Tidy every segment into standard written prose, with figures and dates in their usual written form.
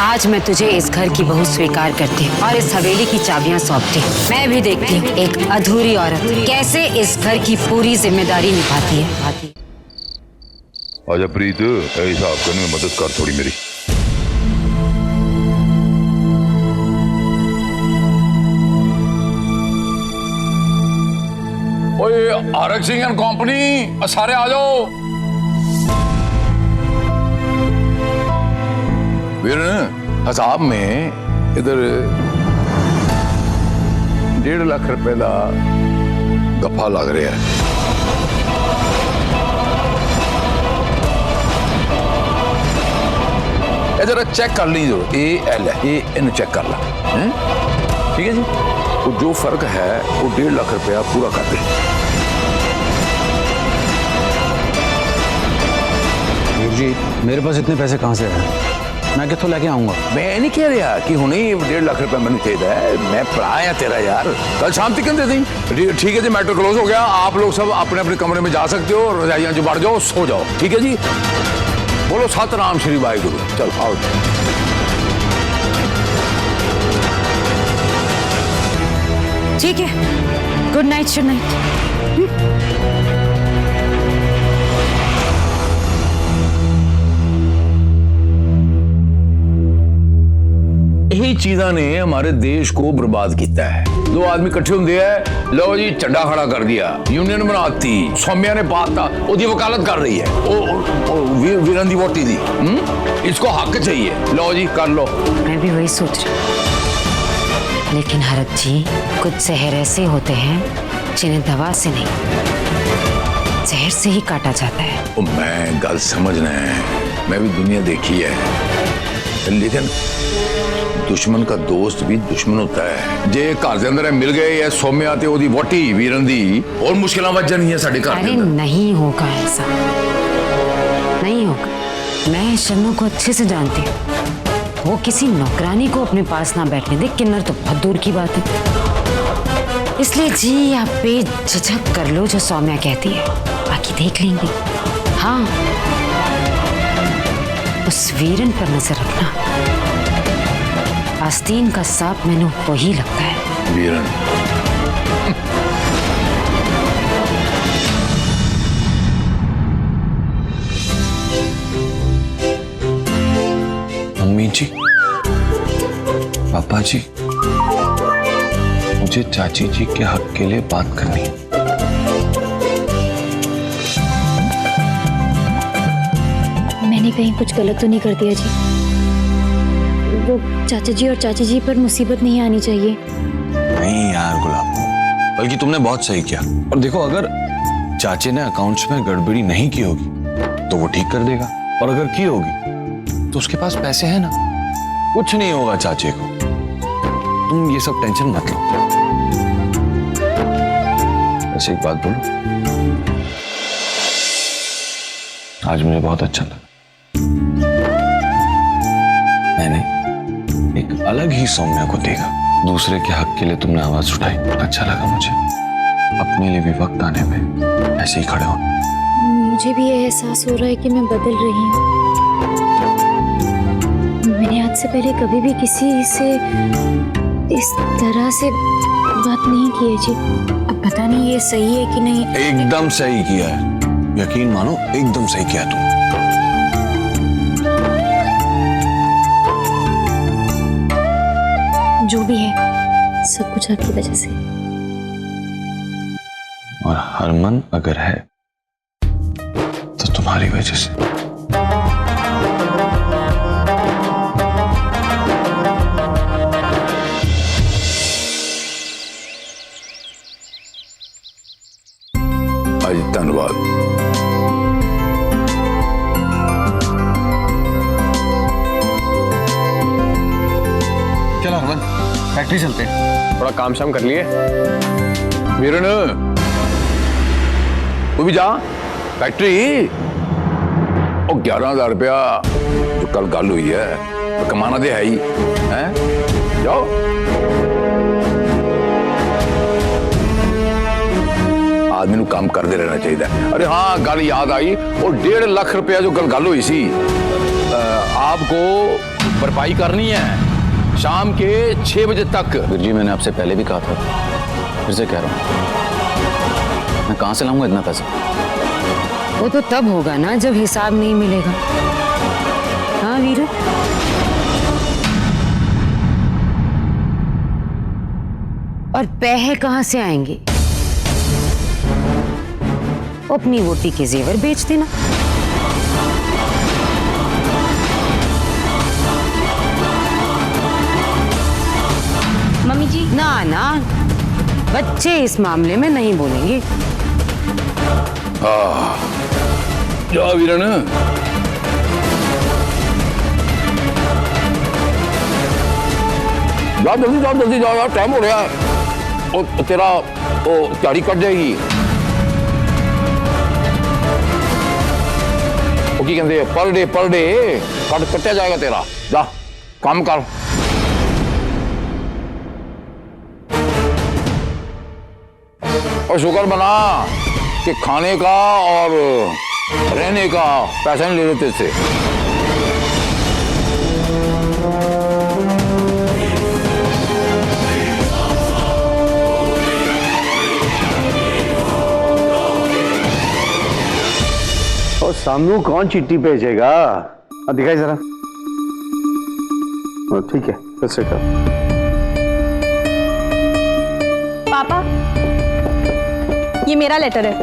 आज मैं तुझे इस घर की बहू स्वीकार करती हूँ और इस हवेली की चाबियां सौंपती हूँ। मैं भी देखती हूँ एक अधूरी औरत कैसे इस घर की पूरी जिम्मेदारी निभाती है। आजा प्रीत, हिसाब करने में मदद कर थोड़ी मेरी। ओए आरक सिंह एंड कंपनी, सारे आ जाओ। फिर हिसाब में इधर 1.5 लाख रुपए का गफा लग रहा है। जरा चेक कर ली जो AL है, ये इन चेक कर ला, ठीक है जी। वो जो फर्क है वो 1.5 लाख रुपया पूरा कर दे। जी मेरे पास इतने पैसे कहाँ से आए? मैं कितों लेके आऊंगा? मैं नहीं कह रहा कि हुणे 1.5 लाख रुपया मैंने चाहिए। मैं पढ़ा या तेरा यार, कल शाम तक दे दी। ठीक है जी, मैटर क्लोज हो गया। आप लोग सब अपने अपने कमरे में जा सकते हो, रजाइयां जो बढ़ जाओ, सो जाओ, ठीक है जी। बोलो सतनाम श्री वाहिगुरु। चल आओ। ठीक है, गुड नाइट। Should night. यही चीजा ने हमारे देश को बर्बाद किया है। 2 आदमी इकट्ठे होंगे है, लो जी झंडा खड़ा कर दिया, यूनियन बनाती, सौम्या ने पाता, उसकी वकालत कर रही है वीरन दी वोटी दी। इसको हक चाहिए, लो जी कर लो। मैं भी वही सोच रही हूँ, लेकिन हरत जी कुछ जहर ऐसे होते हैं जिन्हें दवा से नहीं, जहर से ही काटा जाता है। मैं गल समझना है, मैं भी दुनिया देखी है, लेकिन दुश्मन का दोस्त भी दुश्मन होता है। जे घर के अंदर मिल गए या सौम्या ते ओदी वोटी वीरन दी, और मुश्किल वज जानी है साडे घर। अरे नहीं होगा ऐसा, नहीं होगा। मैं शन्नू को अच्छे से जानती हूँ। वो किसी नौकरानी को अपने पास ना बैठने दे, किन्नर तो बहुत दूर की बात है। इसलिए जी आप बेझिझक कर लो जो सौम्या कहती है, बाकी देख लेंगे। हाँ, उस वीरन पर नजर रखना। आस्तीन का सांप मैंने वही लगता है। वीरन मम्मी जी, पापा जी, मुझे चाची जी के हक के लिए बात करनी है। मैंने कहीं कुछ गलत तो नहीं कर दिया जी? वो चाचा जी और चाची जी पर मुसीबत नहीं आनी चाहिए। नहीं यार गुलाब, बल्कि तुमने बहुत सही किया। और देखो, अगर चाचे ने अकाउंट्स में गड़बड़ी नहीं की होगी तो वो ठीक कर देगा, और अगर की होगी तो उसके पास पैसे हैं ना, कुछ नहीं होगा चाचे को। तुम ये सब टेंशन मत लो। बस एक बात बोलो, आज मुझे बहुत अच्छा लगा। मैंने एक अलग ही सौम्या को देखा। दूसरे के हक के लिए तुमने आवाज उठाई, अच्छा लगा मुझे। अपने लिए भी वक्त आने पे ऐसे ही खड़े हो। मुझे भी ये एहसास हो रहा है कि मैं बदल रही हूँ। मैंने आज से पहले कभी भी किसी से इस तरह से बात नहीं की है जी। अब पता नहीं ये सही है कि नहीं। एकदम सही किया है, यकीन मानो, एकदम सही किया तुम। जो भी है सब कुछ आपकी वजह से। और हरमन अगर है तो तुम्हारी वजह से। आज धन्यवाद। चलो हरमन, फैक्ट्री चलते हैं, थोड़ा काम शाम कर लिए। वीरन तू भी जा फैक्ट्री। और 11,000 रुपया जो कल गल हुई है, तो कमाना दे है ही है। जाओ। आदमी को काम करते रहना चाहिए। अरे हाँ, गल याद आई, और 1.5 लाख रुपया जो कल गल हुई सी, आपको भरपाई करनी है शाम के 6 बजे तक। वीर जी मैंने आपसे पहले भी कहा था, फिर से कह रहा हूं, मैं कहां से लाऊंगा इतना पैसा? वो तो तब होगा ना जब हिसाब नहीं मिलेगा। हाँ वीरू, और पैसे कहां से आएंगे? अपनी वोटी के जेवर बेच देना। मम्मी जी, ना ना, बच्चे इस मामले में नहीं बोलेंगे। जा वीरन, जल्दी जाओ यार, टाइम हो रहा है। और तेरा वो गाड़ी कट जाएगी। वो की कहते पर डे कटया जाएगा तेरा। जा काम कर। और शुक्र बना कि खाने का और रहने का पैसा नहीं ले लेते थे। और सामने कौन चिट्ठी भेजेगा? दिखाई जरा। ठीक है, फिर से कर। पापा, ये मेरा लेटर है,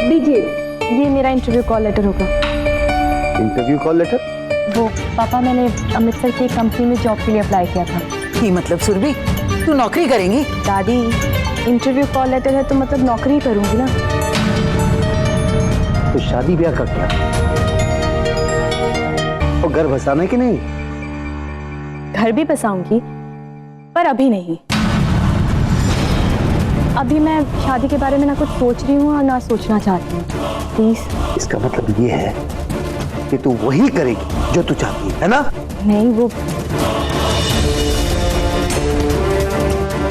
दीजिए। ये मेरा इंटरव्यू कॉल लेटर होगा। Interview call letter? वो पापा, मैंने अमृतसर की कंपनी में जॉब के लिए अप्लाई किया था। ये मतलब सुरभि, तू नौकरी करेंगी? दादी, इंटरव्यू कॉल लेटर है तो मतलब नौकरी करूंगी ना। तो शादी ब्याह का क्या? और घर बसाना है कि नहीं? घर भी बसाऊंगी, पर अभी नहीं। अभी मैं शादी के बारे में ना कुछ सोच रही हूँ और ना सोचना चाहती हूँ। प्लीज। इसका मतलब ये है कि तू वही करेगी जो तू चाहती है ना? नहीं, वो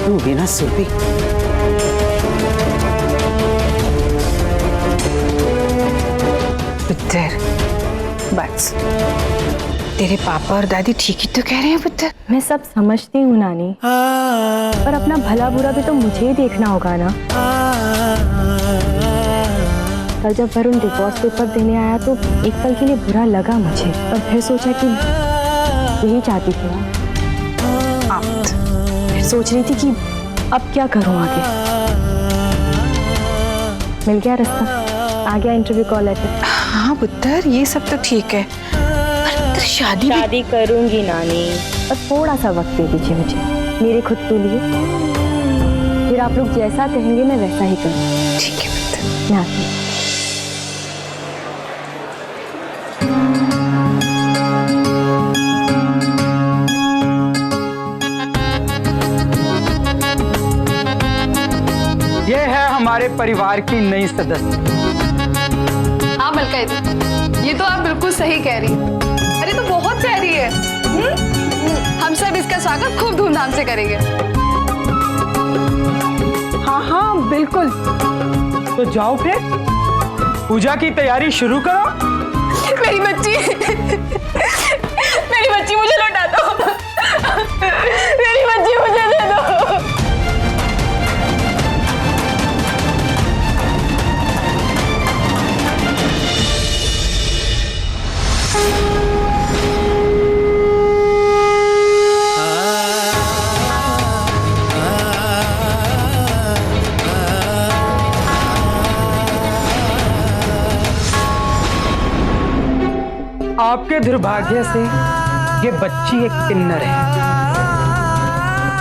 तू भी ना सुरभि, पुत्र, बस तेरे पापा और दादी ठीक ही तो कह रहे हैं पुत्र। मैं सब समझती हूँ नानी, पर अपना भला बुरा भी तो मुझे ही देखना होगा ना। कल जब वरुण डिवोर्स पेपर देने आया तो एक पल के लिए बुरा लगा मुझे, पर फिर सोचा कि यही चाहती थी ना। फिर सोच रही थी कि अब क्या करूँ आगे। मिल गया रास्ता, आ गया इंटरव्यू कॉल लेटर। हाँ पुत्र, ये सब तो ठीक है, पर शादी करूंगी नानी, बस थोड़ा सा वक्त दे दीजिए मुझे, मेरे खुद के लिए। फिर आप लोग जैसा कहेंगे मैं वैसा ही करूँ। ठीक है पुत्र। मैं आती हूँ। ये है हमारे परिवार की नई सदस्य। हाँ मलका, ये तो आप बिल्कुल सही कह रही हैं। अरे तो बहुत प्यारी है। हम सब इसका स्वागत खूब धूमधाम से करेंगे। हाँ हाँ बिल्कुल। तो जाओ फिर पूजा की तैयारी शुरू करो। मेरी बच्ची मुझे लौटा दो। मेरी बच्ची मुझे दे दो। आपके दुर्भाग्य से ये बच्ची एक किन्नर है।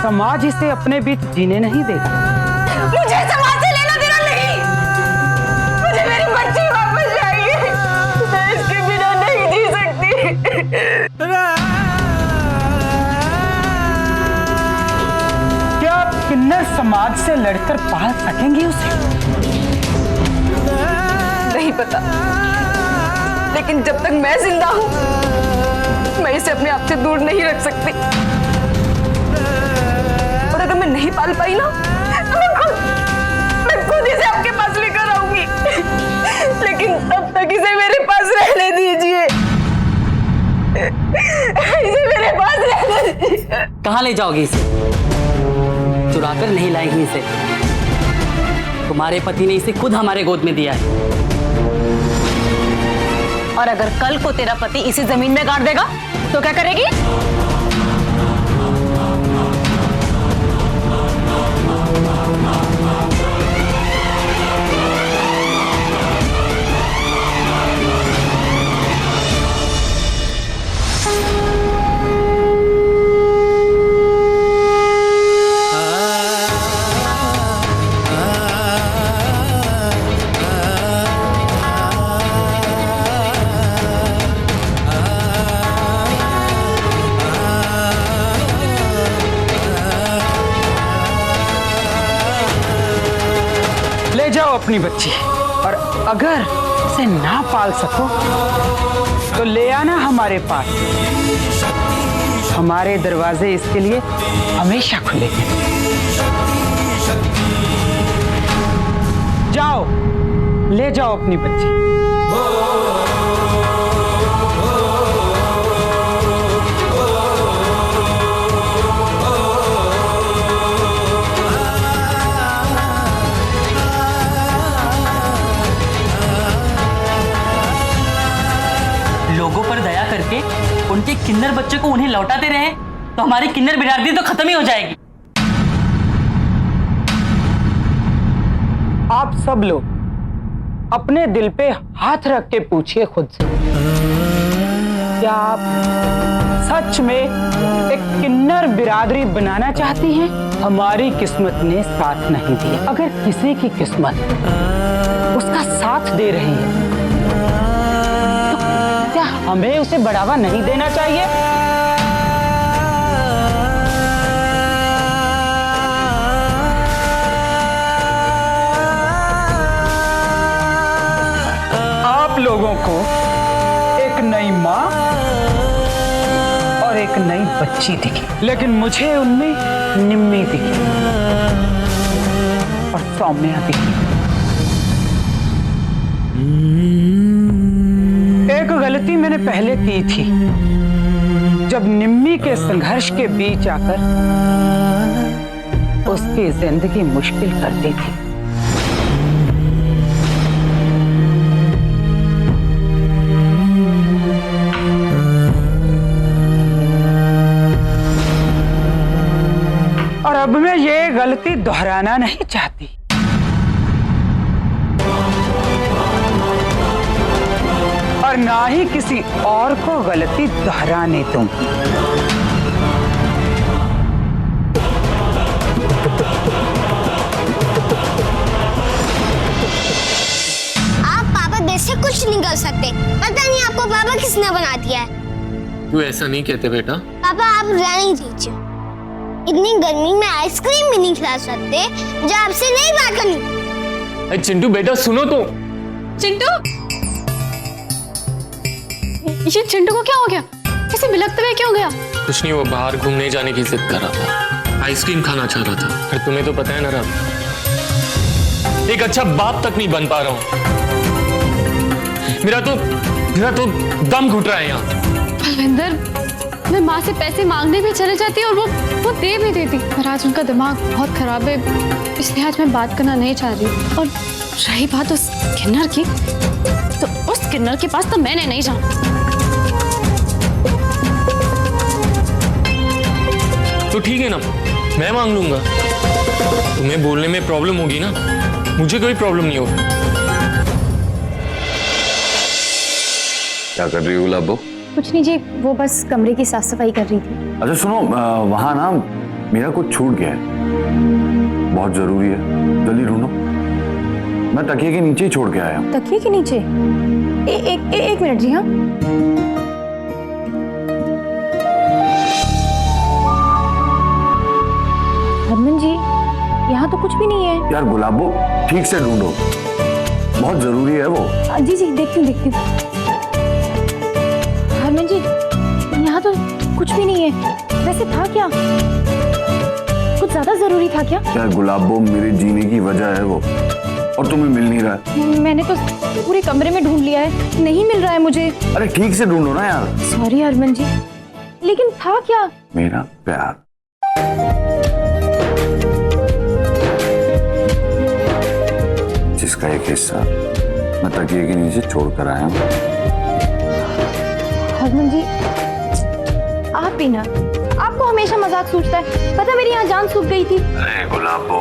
समाज इसे अपने बीच जीने नहीं देगा। मुझे समाज से लेना देना नहीं। मुझे मेरी बच्ची वापस चाहिए। मैं इसके बिना नहीं जी सकती। क्या आप किन्नर समाज से लड़कर पाल सकेंगी उसे? नहीं पता, लेकिन जब तक मैं जिंदा हूं, मैं इसे अपने आप से दूर नहीं रख सकती। और अगर मैं नहीं पाल पाई ना, तो मैं खुद इसे आपके पास लेकर आऊंगी। लेकिन तब तक इसे मेरे पास रहने दीजिए। कहाँ ले जाओगी इसे? चुराकर नहीं लाएंगी इसे। तुम्हारे पति ने इसे खुद हमारे गोद में दिया है। और अगर कल को तेरा पति इसे जमीन में गाड़ देगा तो क्या करेगी? ले जाओ अपनी बच्ची, और अगर इसे ना पाल सको तो ले आना हमारे पास। हमारे दरवाजे इसके लिए हमेशा खुले हैं। जाओ, ले जाओ अपनी बच्ची। लोगों पर दया करके उनके किन्नर बच्चे को उन्हें लौटाते रहे तो हमारी किन्नर बिरादरी तो खत्म ही हो जाएगी। आप सब लोग अपने दिल पे हाथ रख के पूछिए खुद से, क्या आप सच में एक किन्नर बिरादरी बनाना चाहती हैं? हमारी किस्मत ने साथ नहीं दिया। अगर किसी की किस्मत उसका साथ दे रही है तो क्या हमें उसे बढ़ावा नहीं देना चाहिए? आप लोगों को एक नई माँ और एक नई बच्ची दिखी, लेकिन मुझे उनमें निम्मी दिखी और सौम्या दिखी। एक गलती मैंने पहले की थी, जब निम्मी के संघर्ष के बीच आकर उसकी जिंदगी मुश्किल कर दी थी। और अब मैं ये गलती दोहराना नहीं चाहती। और ना ही किसी और को गलती दोहराने दूंगी। आप पापा देश से कुछ नहीं कर सकते। पता नहीं आपको पापा किसने बना दिया है। तू ऐसा नहीं कहते बेटा। पापा आप रहने दीजिए, इतनी गर्मी में आइसक्रीम भी नहीं खिला सकते जो आपसे नहीं बात करनी। चिंटू बेटा सुनो तो। चिंटू, ये चिंटू को क्या हो गया? ऐसे बिलखते हुए क्यों गया? कुछ नहीं, वो बाहर घूमने जाने की जिद कर रहा था, आइसक्रीम खाना चाह रहा था। फिर तुम्हें तो पता है ना राम, एक अच्छा बाप तक नहीं बन पा रहा हूँ। मेरा तो दम घुट रहा है यहाँ। बलविंदर, मैं माँ से पैसे मांगने भी चले जाती और वो दे भी देती, पर आज उनका दिमाग बहुत खराब है, इसलिए आज मैं बात करना नहीं चाह रही। और रही बात उस किन्नर की, तो उस किन्नर के पास तो मैंने नहीं जाना। तो ठीक है ना, मैं मांग लूंगा। तुम्हें बोलने में प्रॉब्लम होगी ना, मुझे कोई प्रॉब्लम नहीं होगी। क्या कर रही हो गुलाबो? कुछ नहीं जी, वो बस कमरे की साफ सफाई कर रही थी। अच्छा सुनो, वहां ना मेरा कुछ छूट गया है, बहुत जरूरी है, जल्दी ढूंढो। मैं तकिए के नीचे ही छोड़ के आया हूँ। तकिए के नीचे? एक मिनट जी। हाँ, हरमन जी, यहाँ तो कुछ भी नहीं है। यार गुलाबो, ठीक से ढूंढो, बहुत जरूरी है वो। जी जी, देखती हूँ। हरमन जी, यहाँ तो कुछ भी नहीं है। वैसे था क्या? कुछ ज्यादा जरूरी था क्या? यार गुलाबो, मेरे जीने की वजह है वो, और तुम्हें मिल नहीं रहा है। मैंने तो पूरे कमरे में ढूंढ लिया है, नहीं मिल रहा है मुझे। अरे ठीक से ढूंढो ना यार। सॉरी हरमन जी, लेकिन था क्या? मेरा प्यार। जिसका एक हिस्सा मैं तकिए के नीचे छोड़ कर आया हूँ। हरमन जी, आप भी ना, आपको हमेशा मजाक सूझता है। पता मेरी यहाँ जान सूख गई थी। अरे गुलाबो,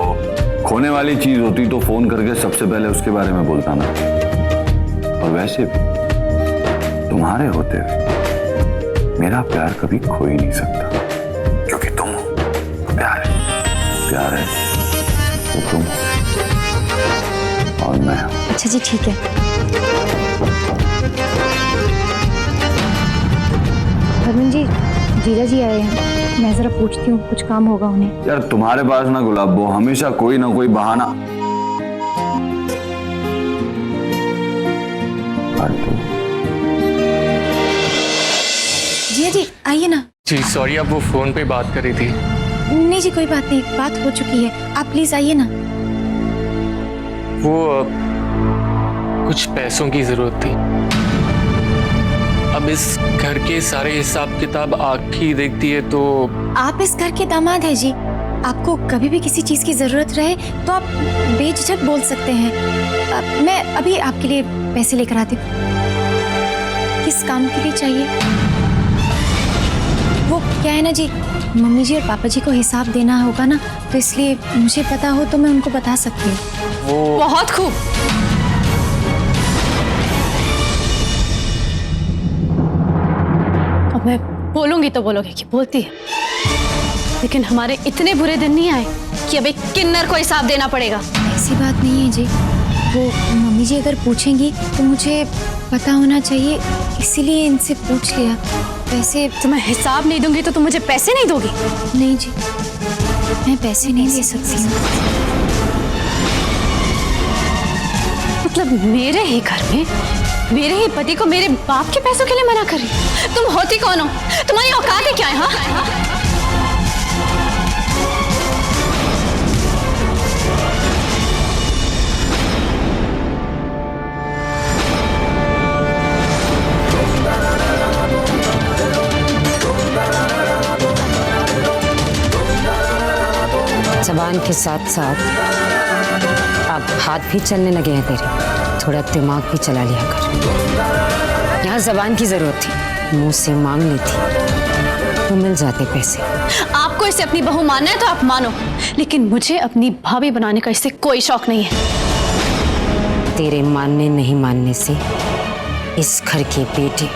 खोने वाली चीज होती तो फोन करके सबसे पहले उसके बारे में बोलता ना। और वैसे भी तुम्हारे होते हुए मेरा प्यार कभी खो ही नहीं सकता, क्योंकि तुम हो। प्यार है तो तुम और मैं। अच्छा जी, ठीक है। हरमन जी, जीजा जी आए हैं, मैं जरा पूछती हूँ, कुछ काम होगा उन्हें। यार तुम्हारे पास ना गुलाबो हमेशा कोई ना कोई बहाना। जीजा जी आइए ना। जी सॉरी, आप वो फोन पे बात कर रही थी। नहीं जी, कोई बात नहीं, बात हो चुकी है। आप प्लीज आइए ना। वो कुछ पैसों की जरूरत थी। अब इस घर के सारे हिसाब किताब आप ही देखती है तो। आप इस घर के दामाद हैं जी, आपको कभी भी किसी चीज की जरूरत रहे तो आप बेझिझक बोल सकते हैं। मैं अभी आपके लिए पैसे लेकर आती हूँ। किस काम के लिए चाहिए? वो क्या है ना जी, मम्मी जी और पापा जी को हिसाब देना होगा ना, तो इसलिए मुझे पता हो तो मैं उनको बता सकती हूँ। वो बहुत खूब। अब मैं बोलूंगी तो बोलोगे कि बोलती है, लेकिन हमारे इतने बुरे दिन नहीं आए कि अब एक किन्नर को हिसाब देना पड़ेगा। ऐसी बात नहीं है जी, वो मम्मी जी अगर पूछेंगी तो मुझे पता होना चाहिए, इसीलिए इनसे पूछ लिया। वैसे तो मैं हिसाब नहीं दूंगी तो तुम मुझे पैसे नहीं दोगी? नहीं जी, मैं पैसे नहीं दे सकती हूँ। मतलब मेरे ही घर में मेरे ही पति को मेरे बाप के पैसों के लिए मना कर रही? तुम होती कौन हो? तुम्हारी औकात है क्या है? हाँ? जबान के साथ साथ अब हाथ भी चलने लगे हैं तेरे, थोड़ा दिमाग भी चला लिया कर। यहाँ जबान की जरूरत थी, मुंह से मांग लेती तो मिल जाते पैसे। आपको इसे अपनी बहू मानना है तो आप मानो, लेकिन मुझे अपनी भाभी बनाने का इससे कोई शौक नहीं है। तेरे मानने नहीं मानने से इस घर के बेटे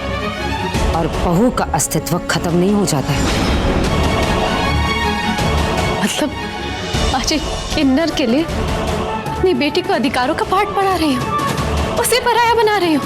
और बहू का अस्तित्व खत्म नहीं हो जाता है। मतलब आज एक किन्नर के लिए अपनी बेटी को अधिकारों का पाठ पढ़ा रही हो, उसे पराया बना रही हो।